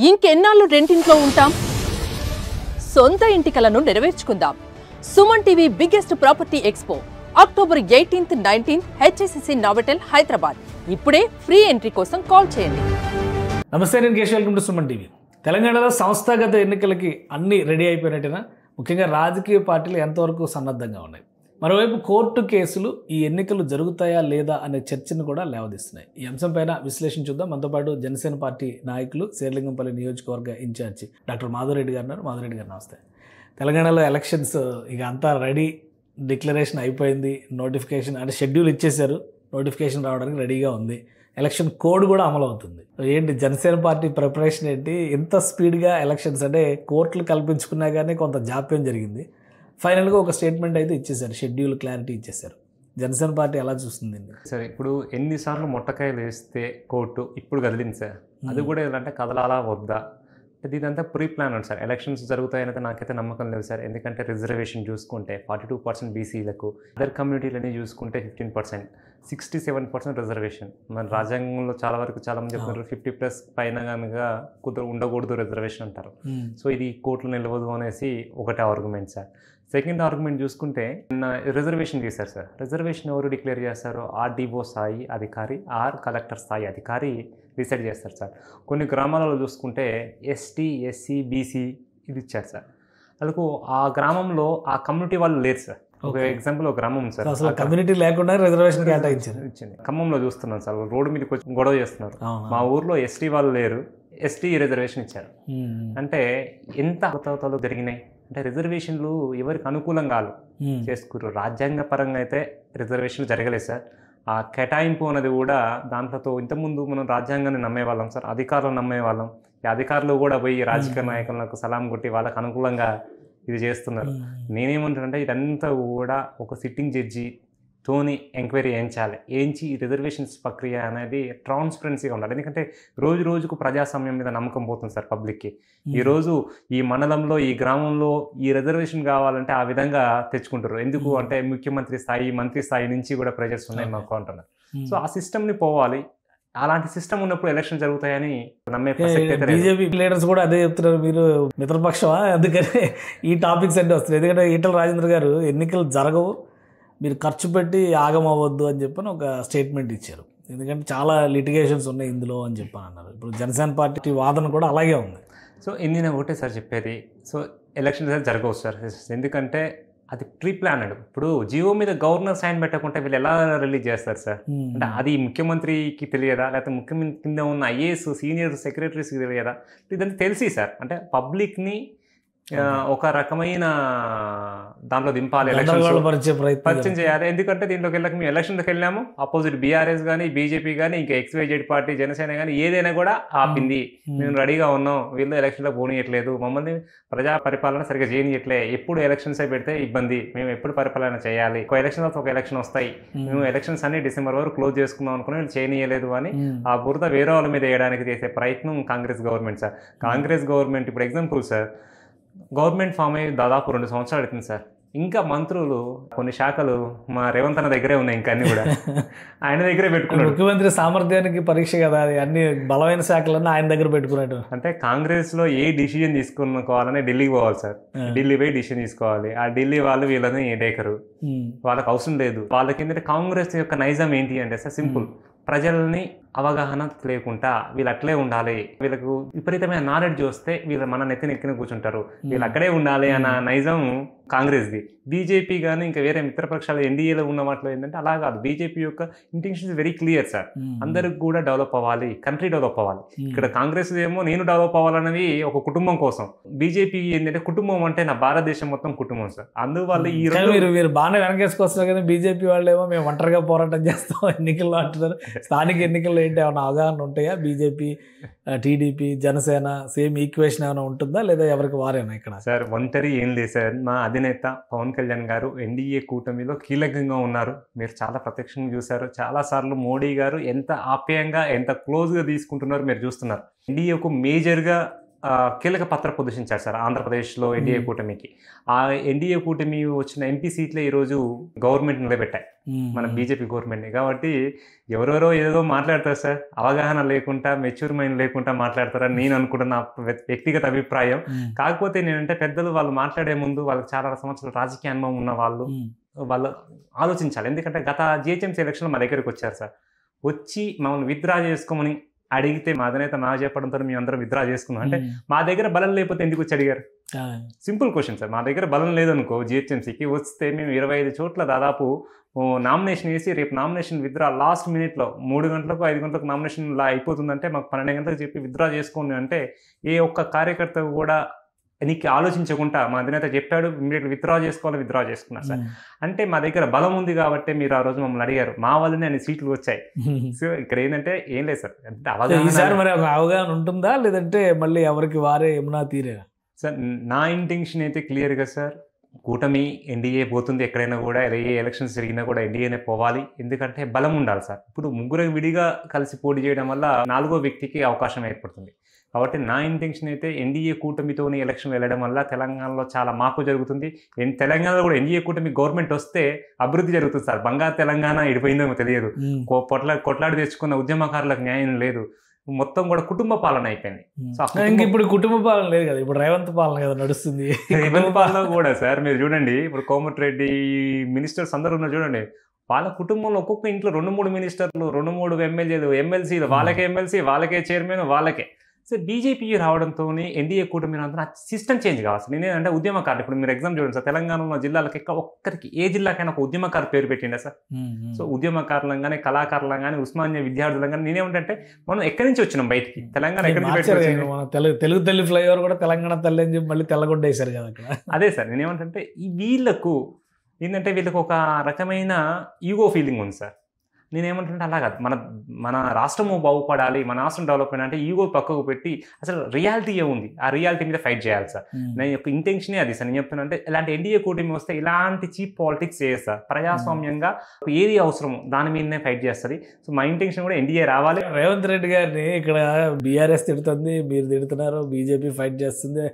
ఇంకెన్నాళ్ళు రెంటింట్లో ఉంటాం? సొంత ఇంటి కలను నెరవేర్చుకుందాం. Suman TV biggest property expo October 18th, 19th HSCC Novotel Hyderabad. ఇప్పుడే ఫ్రీ ఎంట్రీ కోసం కాల్ చేయండి. నమస్తే, నేను Keshav. Welcome to Suman TV. తెలంగాణలో సంస్థాగత ఎన్నికలకి అన్నీ రెడీ అయిపోయినట్టుగా ముఖ్యంగా రాజకీయ పార్టీలు ఎంతవరకు సన్నద్ధంగా ఉన్నాయి. మరోవైపు కోర్టు కేసులు ఈ ఎన్నికలు జరుగుతాయా లేదా అనే చర్చను కూడా లేవదీస్తున్నాయి. ఈ అంశంపైన విశ్లేషణ చూద్దాం. మనతో పాటు జనసేన పార్టీ నాయకులు, శేర్లింగంపల్లి నియోజకవర్గ ఇన్ఛార్జి డాక్టర్ మాధవరెడ్డి గారు ఉన్నారు. మాధవరెడ్డి గారు నమస్తే. తెలంగాణలో ఎలక్షన్స్ ఇక అంతా రెడీ, డిక్లరేషన్ అయిపోయింది, నోటిఫికేషన్ అంటే షెడ్యూల్ ఇచ్చేశారు, నోటిఫికేషన్ రావడానికి రెడీగా ఉంది, ఎలక్షన్ కోడ్ కూడా అమలు అవుతుంది. ఏంటి జనసేన పార్టీ ప్రిపరేషన్ ఏంటి? ఇంత స్పీడ్గా ఎలక్షన్స్ అంటే కోర్టులు కల్పించుకున్నా కానీ కొంత జాప్యం జరిగింది. ఫైనల్గా ఒక స్టేట్మెంట్ అయితే ఇచ్చేసారు, షెడ్యూల్ క్లారిటీ ఇచ్చేసారు. జనసేన పార్టీ ఎలా చూస్తుంది? సరే, ఇప్పుడు ఎన్నిసార్లు మొట్టకాయలు వేస్తే కోర్టు ఇప్పుడు కదిలింది సార్. అది కూడా ఏంటంటే కదలాలా వద్దా, ఇదంతా ప్రీ ప్లాన్ ఉంది సార్. ఎలక్షన్స్ జరుగుతాయనైతే నాకైతే నమ్మకం లేదు సార్. ఎందుకంటే రిజర్వేషన్ చూసుకుంటే 42% బీసీలకు, అదర్ కమ్యూనిటీలని చూసుకుంటే 15%, 67% రిజర్వేషన్. మన రాజ్యాంగంలో చాలా వరకు చాలామంది చెప్తున్నారు 50+ పైన కనుక ఉండకూడదు రిజర్వేషన్ అంటారు. సో ఇది కోర్టులో నిలవదు అనేసి ఒకటే ఆర్గ్యుమెంట్ సార్. సెకండ్ ఆర్గ్యుమెంట్ చూసుకుంటే రిజర్వేషన్ చేశారు సార్. రిజర్వేషన్ ఎవరు డిక్లేర్ చేస్తారో ఆర్డీఓ స్థాయి అధికారి ఆర్ కలెక్టర్ స్థాయి అధికారి డిసైడ్ చేస్తారు సార్. కొన్ని గ్రామాలలో చూసుకుంటే ఎస్టీ, ఎస్సీ, బీసీ ఇది ఇచ్చారు సార్. అందుకు ఆ గ్రామంలో ఆ కమ్యూనిటీ వాళ్ళు లేరు సార్. ఒక ఎగ్జాంపుల్, ఒక గ్రామం సార్, అసలు కమ్యూనిటీ లేకుండా రిజర్వేషన్ ఇచ్చింది. ఖమ్మంలో చూస్తున్నాను సార్, రోడ్డు మీదకి వచ్చి గొడవ చేస్తున్నారు. మా ఊర్లో ఎస్టీ వాళ్ళు లేరు, ఎస్టీ రిజర్వేషన్ ఇచ్చారు. అంటే ఎంత అవతవతలు జరిగినాయి అంటే రిజర్వేషన్లు ఎవరికి అనుకూలంగా చేసుకున్నారు. రాజ్యాంగ పరంగా అయితే రిజర్వేషన్లు జరగలేదు సార్. ఆ కేటాయింపు అనేది కూడా దాంట్లో ఇంతకుముందు మనం రాజ్యాంగాన్ని నమ్మేవాళ్ళం సార్, అధికారులను నమ్మేవాళ్ళం. ఈ అధికారులు కూడా పోయి రాజకీయ నాయకులకు సలాం కొట్టి వాళ్ళకు అనుకూలంగా ఇది చేస్తున్నారు. నేనేమంటానంటే ఇదంతా కూడా ఒక సిట్టింగ్ జడ్జి తోని ఎంక్వైరీ చేయించాలి. ఈ రిజర్వేషన్స్ ప్రక్రియ అనేది ట్రాన్స్పరెన్సీగా ఉండాలి. ఎందుకంటే రోజు రోజుకు ప్రజాస్వామ్యం మీద నమ్మకం పోతుంది సార్ పబ్లిక్కి. ఈరోజు ఈ మండలంలో, ఈ గ్రామంలో ఈ రిజర్వేషన్ కావాలంటే ఆ విధంగా తెచ్చుకుంటారు. ఎందుకు అంటే ముఖ్యమంత్రి స్థాయి, మంత్రి స్థాయి నుంచి కూడా ప్రెజర్స్ ఉన్నాయి మాకు అంటున్నారు. సో ఆ సిస్టమ్ని పోవాలి. అలాంటి సిస్టమ్ ఉన్నప్పుడు ఎలక్షన్ జరుగుతాయని నమ్మే ప్రసక్తి అయితే లేదు. బీజేపీ లీడర్స్ కూడా అదే చెప్తున్నారు, మీరు మిత్రపక్షమా? అందుకని ఈ టాపిక్స్ అంటే వస్తుంది. ఎందుకంటే ఈటల రాజేంద్ర గారు ఎన్నికలు జరగవు, మీరు ఖర్చు పెట్టి ఆగమవ్వద్దు అని చెప్పని ఒక స్టేట్మెంట్ ఇచ్చారు. ఎందుకంటే చాలా లిటిగేషన్స్ ఉన్నాయి ఇందులో అని చెప్పని అన్నారు. ఇప్పుడు జనసేన పార్టీ వాదన కూడా అలాగే ఉంది. సో నేను ఒకటే సార్ చెప్పేది, సో ఎలక్షన్స్ అయితే జరగవు సార్. ఎందుకంటే అది ప్రీ ప్లానెడ్. ఇప్పుడు జియో మీద గవర్నర్ సైన్ పెట్టకుంటే వీళ్ళు ఎలా రిలీజ్ చేస్తారు సార్? అంటే అది ముఖ్యమంత్రికి తెలియదా, లేకపోతే ముఖ్యమంత్రి కింద ఉన్న ఐఏఎస్ సీనియర్ సెక్రటరీస్కి తెలియదా? ఇదంతా తెలిసి సార్, అంటే పబ్లిక్ని ఒక రకమైన దాంట్లో దింపాలి, పరిచయం చేయాలి. ఎందుకంటే దీంట్లోకి వెళ్ళక మేము ఎలక్షన్లోకి వెళ్ళాము, అపోజిట్ బీఆర్ఎస్ కానీ, బీజేపీ కానీ, ఇంకా XYZ పార్టీ, జనసేన కానీ ఏదైనా కూడా ఆపింది. మేము రెడీగా ఉన్నాం, వీళ్ళు ఎలక్షన్లో పోనీయట్లేదు, మమ్మల్ని ప్రజా పరిపాలన సరిగ్గా చేయనియట్లే, ఎప్పుడు ఎలక్షన్స్ పెడితే ఇబ్బంది, మేము ఎప్పుడు పరిపాలన చేయాలి, ఒక ఎలక్షన్ ఒక ఎలక్షన్ వస్తాయి, మేము ఎలక్షన్స్ అన్ని డిసెంబర్ వరకు క్లోజ్ చేసుకుందాం అనుకుని వీళ్ళు చేయనీయలేదు అని ఆ బురద వేరే వాళ్ళ మీద వేయడానికి చేసే ప్రయత్నం Congress government sir. Congress government ఇప్పుడు ఎగ్జాంపుల్ సార్, గవర్నమెంట్ ఫామ్ అయ్యి దాదాపు 2 సంవత్సరాలు అవుతుంది సార్. ఇంకా మంత్రులు కొన్ని శాఖలు మా రేవంత్ అన్న దగ్గరే ఉన్నాయి, ఇంకా అన్ని కూడా ఆయన దగ్గరే పెట్టుకున్నాడు. ముఖ్యమంత్రి సామర్థ్యానికి పరీక్ష కదా అది, అన్ని బలమైన శాఖలన్నీ ఆయన దగ్గర పెట్టుకున్నాడు. అంటే కాంగ్రెస్ లో ఏ డిసిజన్ తీసుకోవాలని ఢిల్లీకి పోవాలి సార్, ఢిల్లీ పోయి డిసిజన్ తీసుకోవాలి. ఆ ఢిల్లీ వాళ్ళు వీళ్ళని డేకరు, వాళ్ళకి అవసరం లేదు. వాళ్ళకి ఏంటంటే కాంగ్రెస్ యొక్క నైజం ఏంటి అంటే సార్ సింపుల్, ప్రజల్ని అవగాహన లేకుండా వీళ్ళు అట్లే ఉండాలి, వీళ్ళకు విపరీతమైన నాలెడ్జ్ వస్తే వీళ్ళు మన నెత్తిన కూర్చుంటారు, వీళ్ళు అక్కడే ఉండాలి అన్న నైజం కాంగ్రెస్ది. బీజేపీ కానీ ఇంకా వేరే మిత్రపక్షాలు ఎన్డీఏలో ఉన్న వాటిలో ఏంటంటే అలా కాదు. బీజేపీ యొక్క ఇంటెన్షన్ వెరీ క్లియర్ సార్, అందరికి కూడా డెవలప్ అవ్వాలి, కంట్రీ డెవలప్ అవ్వాలి. ఇక్కడ కాంగ్రెస్ ఏమో నేను డెవలప్ అవ్వాలనేది ఒక కుటుంబం కోసం, బీజేపీ ఏంటంటే కుటుంబం అంటే నా భారతదేశం మొత్తం కుటుంబం సార్. అందువల్ల ఈ మీరు బాగానే వెనకేసుకొస్తారు కదా, బీజేపీ వాళ్ళు ఏమో మేము ఒంటరిగా పోరాటం చేస్తాం ఎన్నికల్లో అంటున్నారు. స్థానిక ఎన్నికల్లో ఏంటి ఏమైనా అవగాహన ఉంటాయా? BJP, TDP, Janasena same equation ఏమైనా ఉంటుందా లేదా ఎవరికి వారేనా ఇక్కడ? సార్ ఒంటరి ఏం లేదు సార్. మా అధినేత పవన్ కళ్యాణ్ గారు ఎన్డీఏ కూటమిలో కీలకంగా ఉన్నారు. మీరు చాలా ప్రత్యక్షంగా చూశారు. చాలాసార్లు మోడీ గారు ఎంత ఆప్యాయంగా, ఎంత క్లోజ్గా తీసుకుంటున్నారు మీరు చూస్తున్నారు. ఎన్డీఏకు మేజర్గా కీలక పాత్ర పోషించారు సార్ ఆంధ్రప్రదేశ్లో ఎన్డీఏ కూటమికి. ఆ ఎన్డీఏ కూటమి వచ్చిన ఎంపీ సీట్లే ఈరోజు గవర్నమెంట్ నిలబెట్టాయి, మన బీజేపీ గవర్నమెంట్ని. కాబట్టి ఎవరెవరో ఏదో మాట్లాడతారు సార్, అవగాహన లేకుండా మెచ్యూర్ మైండ్ లేకుండా మాట్లాడతారని నేను అనుకుంటున్న నా వ్యక్తిగత అభిప్రాయం. కాకపోతే నేనంటే పెద్దలు వాళ్ళు మాట్లాడే ముందు వాళ్ళకి చాలా సంవత్సరాల రాజకీయ అనుభవం ఉన్న వాళ్ళు ఆలోచించాలి. ఎందుకంటే గత జిహెచ్ఎంసీ ఎలక్షన్లో మా దగ్గరికి వచ్చారు సార్, వచ్చి మమ్మల్ని విత్డ్రా చేసుకోమని అడిగితే మా అధినేత నా చెప్పడంతో మేము అందరం విత్డ్రా చేసుకున్నాం. అంటే మా దగ్గర బలం లేకపోతే ఎందుకు వచ్చి అడిగారు? Simple question sir. మా దగ్గర బలం లేదనుకో జిహెచ్ఎంసీకి వస్తే మేము 25 చోట్ల దాదాపు నామినేషన్ వేసి రేపు నామినేషన్ విత్డ్రా లాస్ట్ మినిట్లో 3 గంటలకు 5 గంటలకు నామినేషన్ అయిపోతుందంటే మాకు 12 గంటలకు చెప్పి విత్డ్రా చేసుకోండి అంటే ఏ ఒక్క కార్యకర్త కూడా నీకు ఆలోచించకుండా మా అధినేత చెప్పాడు ఇమీడియట్గా విత్డ్రా చేసుకున్నారు సార్. అంటే మా దగ్గర బలం ఉంది కాబట్టి మీరు ఆ రోజు మమ్మల్ని అడిగారు, మా వల్లనే అన్ని సీట్లు వచ్చాయి. సో ఇక్కడ ఏంటంటే ఏం లేదు సార్, అంటే అవగాహన ఉంటుందా లేదంటే మళ్ళీ ఎవరికి వారే ఏమన్నా తీరేనా సార్? నా ఇంటెన్షన్ అయితే క్లియర్గా సార్, కూటమి ఎన్డీఏ పోతుంది, ఎక్కడైనా కూడా ఏ ఎలక్షన్స్ జరిగినా కూడా ఎన్డీఏనే పోవాలి. ఎందుకంటే బలం ఉండాలి సార్. ఇప్పుడు ముగ్గురు విడిగా కలిసి పోటీ చేయడం వల్ల 4వ వ్యక్తికి అవకాశం ఏర్పడుతుంది. కాబట్టి నా ఇంటెన్షన్ అయితే ఎన్డీఏ కూటమితోని ఎలక్షన్ వెళ్ళడం వల్ల తెలంగాణలో చాలా మార్పు జరుగుతుంది. తెలంగాణలో కూడా ఎన్డీఏ కూటమి గవర్నమెంట్ వస్తే అభివృద్ధి జరుగుతుంది సార్. బంగారు తెలంగాణ ఎడిపోయిందేమో తెలియదు, కొట్లాడి తెచ్చుకున్న ఉద్యమకారులకు న్యాయం లేదు, మొత్తం కూడా కుటుంబ పాలన అయిపోయింది. ఇప్పుడు కుటుంబ పాలన లేదు కదా, ఇప్పుడు రేవంత్ పాలన కదా నడుస్తుంది. రేవంత్ పాలన కూడా సార్ మీరు చూడండి, ఇప్పుడు కోమటిరెడ్డి మినిస్టర్స్ అందరూ ఉన్నారు చూడండి, వాళ్ళ కుటుంబంలో ఒక్కొక్క ఇంట్లో 2-3 మినిస్టర్లు, 2-3 ఎమ్మెల్యేలు, ఎమ్మెల్సీలు, వాళ్ళకే ఎమ్మెల్సీ, వాళ్ళకే చైర్మన్, వాళ్ళకే. సో బీజేపీ రావడంతో ఎన్డీఏ కూటమి అంతా సిస్టమ్ చేంజ్ కావాలి. నేనేంటే ఉద్యమకారులు, ఇప్పుడు మీరు ఎగ్జామ్ చూడండి సార్, తెలంగాణలో జిల్లాలకు ఒక్కరికి ఏ జిల్లాకైనా ఒక ఉద్యమకారు పేరు పెట్టిండే సార్. సో ఉద్యమకారులం కానీ కళాకారులం కానీ ఉస్మానియా విద్యార్థులం కానీ నేనేమంటే మనం ఎక్కడి నుంచి వచ్చినాం బయటికి, తెలంగాణ ఎక్కడి నుంచి తెలుగు తల్లి ఫ్లైఓవర్ కూడా తెలంగాణ తల్లి అని చెప్పి మళ్ళీ తెల్లగొడ్డేశారు కదా అక్కడ. అదే సార్ నేనేమంటే వీళ్ళకు ఏంటంటే వీళ్ళకి ఒక రకమైన ఈగో ఫీలింగ్ ఉంది సార్. నేనేమంటుంటే అలా కాదు, మన రాష్ట్రము బాగుపడాలి, మన రాష్ట్రం డెవలప్మెంట్ అంటే ఈగో పక్కకు పెట్టి అసలు రియాలిటీ ఏముంది ఆ రియాలిటీ మీద ఫైట్ చేయాలి సార్. నేను యొక్క ఇంటెన్షనే అది సార్. నేను చెప్తున్నా అంటే ఇలాంటి ఎన్డీఏ కూటమి వస్తే ఇలాంటి చీప్ పాలిటిక్స్ చేస్తారు, ప్రజాస్వామ్యంగా ఏది అవసరమో దాని మీదనే ఫైట్ చేస్తుంది. సో మా ఇంటెన్షన్ కూడా ఎన్డీఏ రావాలి. రేవంత్ రెడ్డి గారిని ఇక్కడ బీఆర్ఎస్ తిడుతుంది, మీరు తిడుతున్నారు, బీజేపీ ఫైట్ చేస్తుంది,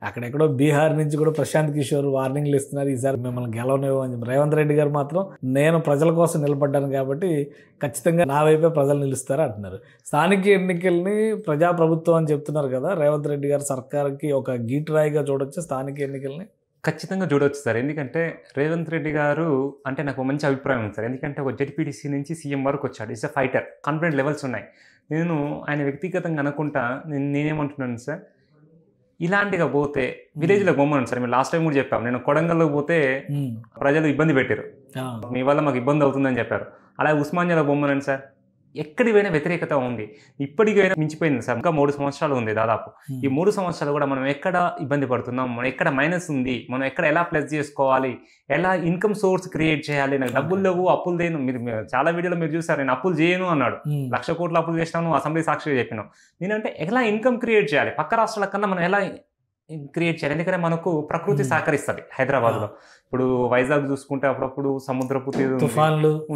అక్కడెక్కడో బీహార్ నుంచి కూడా ప్రశాంత్ కిషోర్ వార్నింగ్లు ఇస్తున్నారు, ఈసారి మిమ్మల్ని గెలవనివ్వు అని చెప్పి. రేవంత్ రెడ్డి గారు మాత్రం నేను ప్రజల కోసం నిలబడ్డాను కాబట్టి ఖచ్చితంగా నా వైపే ప్రజలు నిలుస్తారు అంటున్నారు. స్థానిక ఎన్నికల్ని ప్రజాప్రభుత్వం అని చెప్తున్నారు కదా, రేవంత్ రెడ్డి గారు సర్కార్కి ఒక గీటురాయిగా చూడొచ్చు స్థానిక ఎన్నికల్ని? ఖచ్చితంగా చూడవచ్చు సార్. ఎందుకంటే రేవంత్ రెడ్డి గారు అంటే నాకు మంచి అభిప్రాయం ఉంది సార్. ఎందుకంటే ఒక జెడ్పీటీసీ నుంచి సీఎం వరకు వచ్చాడు, it's a fighter, confident levels ఉన్నాయి. నేను ఆయన వ్యక్తిగతంగా అనుకుంటా నేనేమంటున్నాను సార్, ఇలాంటిగా పోతే విలేజ్లో బొమ్మను సార్. మీరు లాస్ట్ టైం కూడా చెప్పాము, నేను కొడంగల్లో పోతే ప్రజలు ఇబ్బంది పెట్టారు, మీ వల్ల మాకు ఇబ్బంది అవుతుందని చెప్పారు. అలాగే ఉస్మానియాలో బొమ్మనండి సార్, ఎక్కడి పోయినా వ్యతిరేకత ఉంది, ఇప్పటికైనా మించిపోయింది సార్. ఇంకా 3 సంవత్సరాలు ఉంది దాదాపు. ఈ 3 సంవత్సరాలు కూడా మనం ఎక్కడ ఇబ్బంది పడుతున్నాం, మనం ఎక్కడ మైనస్ ఉంది, మనం ఎక్కడ ఎలా ప్లస్ చేసుకోవాలి, ఎలా ఇన్కమ్ సోర్స్ క్రియేట్ చేయాలి. నాకు డబ్బులు లేవు, అప్పులు చేయను. మీరు చాలా వీడియోలో మీరు చూసారు, నేను అప్పులు చేయను అన్నాడు, 1,00,000 కోట్ల అప్పులు చేసినాను, అసెంబ్లీ సాక్షిగా చెప్పినాం. నేనంటే ఎలా ఇన్కమ్ క్రియేట్ చేయాలి, పక్క రాష్ట్రాల కన్నా మనం ఎలా క్రియేట్ చేయాలి. ఎందుకంటే మనకు ప్రకృతి సహకరిస్తుంది. హైదరాబాద్లో ఇప్పుడు వైజాగ్ చూసుకుంటే అప్పుడప్పుడు సముద్రపు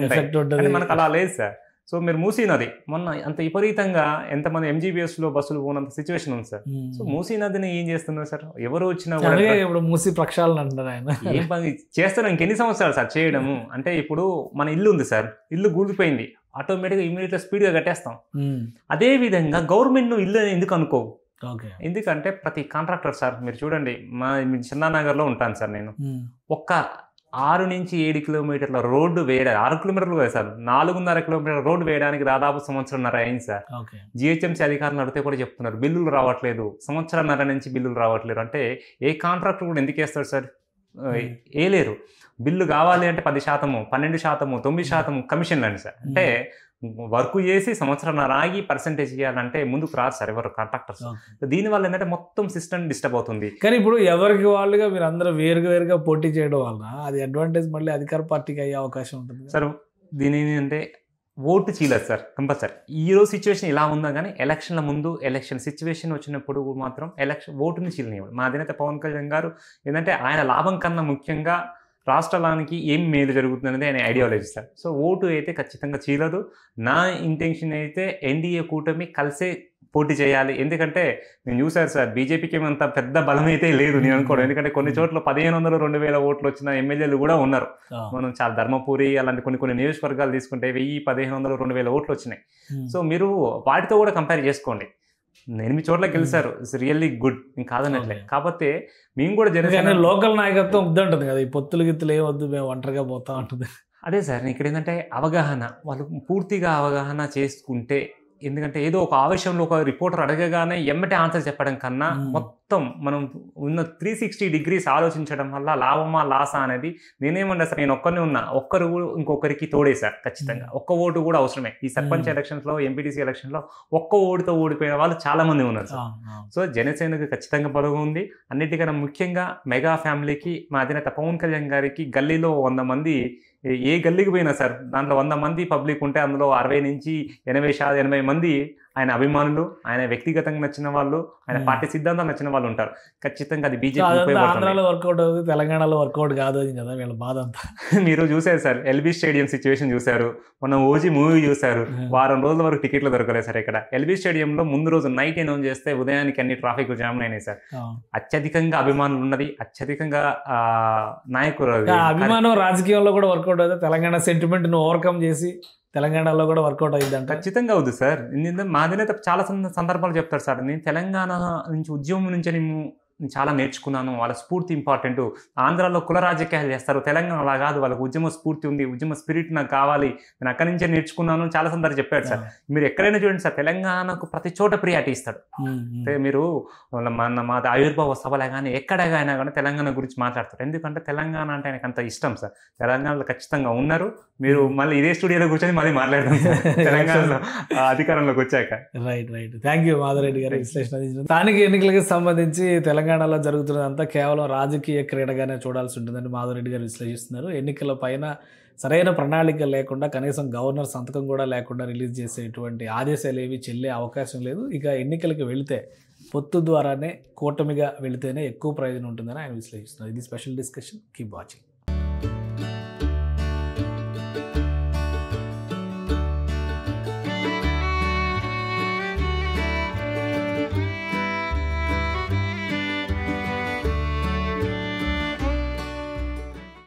ఉంటాయి, మనకు అలా లేదు సార్. సో మీరు మూసీ నది మొన్న అంత విపరీతంగా ఎంతమంది ఎంజీబీఎస్లో బస్సులు పోనంత సిచ్యువేషన్ ఉంది సార్. సో మూసీ నదిని ఏం చేస్తున్నారు సార్, ఎవరు వచ్చినా ఇప్పుడు మూసీ ప్రక్షాళన అంటారు ఆయన, ఏం పని చేస్తారు. ఇంకెన్ని సంవత్సరాలు సార్ చేయడము అంటే, ఇప్పుడు మన ఇల్లు ఉంది సార్, ఇల్లు కూలిపోయింది, ఆటోమేటిక్గా ఇమీడియట్గా స్పీడ్గా కట్టేస్తాం. అదే విధంగా గవర్నమెంట్ నువ్వు ఇల్లు ఎందుకు అనుకోవు? ఎందుకంటే ప్రతి కాంట్రాక్టర్ సార్ మీరు చూడండి, చిన్నానగర్లో ఉంటాను సార్ నేను, ఒక్క 6 నుంచి 7 కిలోమీటర్ల రోడ్డు వేయడానికి 6 కిలోమీటర్లు కదా సార్, 4.5 కిలోమీటర్ల రోడ్డు వేయడానికి దాదాపు 1.5 సంవత్సరం అయింది సార్. జిహెచ్ఎంసీ అధికారులు అడిగితే కూడా చెప్తున్నారు బిల్లులు రావట్లేదు, 1.5 సంవత్సరం నుంచి బిల్లులు రావట్లేదు. అంటే ఏ కాంట్రాక్టర్ కూడా ఎందుకు వేస్తాడు సార్? వేయలేరు. బిల్లు కావాలి అంటే 10%, 12%, 9% కమిషన్లు అండి సార్. అంటే వర్క్ చేసి 1.5 సంవత్సరం ఆగి పర్సెంటేజ్ ఇవ్వాలంటే ముందుకు రాదు సార్ ఎవరు కాంట్రాక్టర్స్. దీనివల్ల ఏంటంటే మొత్తం సిస్టమ్ డిస్టర్బ్ అవుతుంది. కానీ ఇప్పుడు ఎవరికి వాళ్ళుగా మీరు అందరూ వేరుగా పోటీ చేయడం వల్ల అది అడ్వాంటేజ్ మళ్ళీ అధికార పార్టీకి అయ్యే అవకాశం ఉంటుంది సార్. దీని ఏంటంటే ఓటు చీలదు సార్ కంపల్సరీ. ఈరోజు సిచ్యువేషన్ ఇలా ఉందా కానీ ఎలక్షన్ల ముందు ఎలక్షన్ సిచ్యువేషన్ వచ్చినప్పుడు మాత్రం ఓటుని చీలనివ్వడు. మా అధినేత పవన్ కళ్యాణ్ గారు ఏంటంటే ఆయన లాభం కన్నా ముఖ్యంగా రాష్ట్రానికి ఏం మేలు జరుగుతుంది అనేది ఆయన ఐడియాలజీ సార్. సో ఓటు అయితే ఖచ్చితంగా చీలదు. నా ఇంటెన్షన్ అయితే ఎన్డీఏ కూటమి కలిసే పోటీ చేయాలి. ఎందుకంటే నేను చూసాను సార్, బీజేపీకి ఏమంత పెద్ద బలం అయితే లేదు నేను అనుకోవడం. ఎందుకంటే కొన్ని చోట్ల 1500, 2000 ఓట్లు వచ్చిన ఎమ్మెల్యేలు కూడా ఉన్నారు. మనం చాలా ధర్మపురి అలాంటి కొన్ని నియోజకవర్గాలు తీసుకుంటే 1000, 1500, 2000 ఓట్లు వచ్చినాయి. సో మీరు వాటితో కూడా కంపేర్ చేసుకోండి. 8 చోట్ల గెలిచారు, ఇట్స్ రియల్లీ గుడ్, ఇంకా కాదనట్లే. కాకపోతే మేము కూడా జనసేన లోకల్ నాయకత్వం వద్దు ఉంటుంది కదా, ఈ పొత్తులు గిత్తులు ఏం వద్దు, మేము ఒంటరిగా పోతా ఉంటుంది. అదే సార్, ఇక్కడ ఏంటంటే అవగాహన, వాళ్ళు పూర్తిగా అవగాహన చేసుకుంటే, ఎందుకంటే ఏదో ఒక ఆవేశంలో ఒక రిపోర్టర్ అడగగానే ఎమ్మటే ఆన్సర్ చెప్పడం కన్నా మొత్తం మనం ఉన్న 360 degrees ఆలోచించడం వల్ల లాభమా లాసా అనేది, నేనేమన్నా సార్, నేను ఒక్కరిని ఉన్నా, ఒక్కరు ఇంకొకరికి తోడేశారు ఖచ్చితంగా. ఒక్క ఓటు కూడా అవసరమే. ఈ సర్పంచ్ ఎలక్షన్స్లో, ఎంపీటీసీ ఎలక్షన్లో ఒక్క ఓటుతో ఓడిపోయిన వాళ్ళు చాలా మంది ఉన్నారు సార్. సో జనసేనకు ఖచ్చితంగా బలం ఉంది. అన్నిటికన్నా ముఖ్యంగా మెగా ఫ్యామిలీకి, మా అధినేత పవన్ కళ్యాణ్ గారికి గల్లీలో 100 మంది, ఏ గల్లీకి పోయినా సార్ దాంట్లో 100 మంది పబ్లిక్ ఉంటే అందులో 60 నుంచి 80 మంది ఆయన అభిమానులు, ఆయన వ్యక్తిగతంగా నచ్చిన వాళ్ళు, ఆయన పార్టీ సిద్ధాంతాలు నచ్చిన వాళ్ళు ఉంటారు. ఖచ్చితంగా అది బీజేపీ ఆంధ్రాలో వర్కౌట్ అవుతుంది, తెలంగాణలో వర్కౌట్ కాదు అని కదా వీళ్ళ బాధ అంతా. మీరు చూసారు సార్, ఎల్బీ స్టేడియం సిచ్యువేషన్ చూసారు, మొన్న ఓజీ మూవీ చూసారు, వారం రోజుల వరకు టికెట్లు దొరకలేదు సార్. ఇక్కడ ఎల్బీ స్టేడియంలో ముందు రోజు నైట్ అనౌన్స్ చేస్తే ఉదయానికి అన్ని ట్రాఫిక్ జామ్ అయినాయి సార్. అత్యధికంగా అభిమానులు ఉన్నది, అత్యధికంగా నాయకులు. అభిమానం రాజకీయంలో కూడా వర్కౌట్ అవుతుంది. తెలంగాణ సెంటిమెంట్ ను ఓవర్కమ్ చేసి తెలంగాణలో కూడా వర్కౌట్ అయ్యిందంట. ఖచ్చితంగా అవుతుంది సార్. మా అధినేత చాలా సందర్భాలు చెప్తారు సార్, నేను తెలంగాణ నుంచి, ఉద్యమం నుంచి నేను చాలా నేర్చుకున్నాను, వాళ్ళ స్ఫూర్తి ఇంపార్టెంట్. ఆంధ్రాలో కుల రాజకీయాలు చేస్తారు, తెలంగాణ అలా కాదు, వాళ్ళకి ఉద్యమ స్ఫూర్తి ఉంది, ఉద్యమ స్పిరిట్ నాకు కావాలి, నేను అక్కడి నుంచే నేర్చుకున్నాను చాలా సందర్భాలు చెప్పాడు సార్. మీరు ఎక్కడైనా చూడండి సార్, తెలంగాణకు ప్రతి చోట ప్రియారిటీ ఇస్తాడు. అంటే మీరు మా ఆవిర్భావ సభలే కానీ ఎక్కడైనా కానీ తెలంగాణ గురించి మాట్లాడతారు. ఎందుకంటే తెలంగాణ అంటే ఆయనకు అంత ఇష్టం సార్. తెలంగాణలో ఖచ్చితంగా ఉన్నారు. మీరు మళ్ళీ ఇదే స్టూడియోలో కూర్చొని మళ్ళీ మాట్లాడతాం తెలంగాణలో అధికారంలోకి వచ్చాక. రైట్. థ్యాంక్ యూ మాధవరెడ్డి గారు విశ్లేషణ. స్థానిక ఎన్నికలకు సంబంధించి తెలంగాణలో జరుగుతున్నదంతా కేవలం రాజకీయ క్రీడగానే చూడాల్సి ఉంటుందని మాధవరెడ్డి గారు విశ్లేషిస్తున్నారు. ఎన్నికల పైన సరైన ప్రణాళిక లేకుండా, కనీసం గవర్నర్ సంతకం కూడా లేకుండా రిలీజ్ చేసేటువంటి ఆదేశాలు ఏవి చెల్లే అవకాశం లేదు. ఇక ఎన్నికలకు వెళితే పొత్తు ద్వారానే, కూటమిగా వెళితేనే ఎక్కువ ప్రయోజనం ఉంటుందని ఆయన విశ్లేషిస్తున్నారు. ఇది స్పెషల్ డిస్కషన్. Keep watching.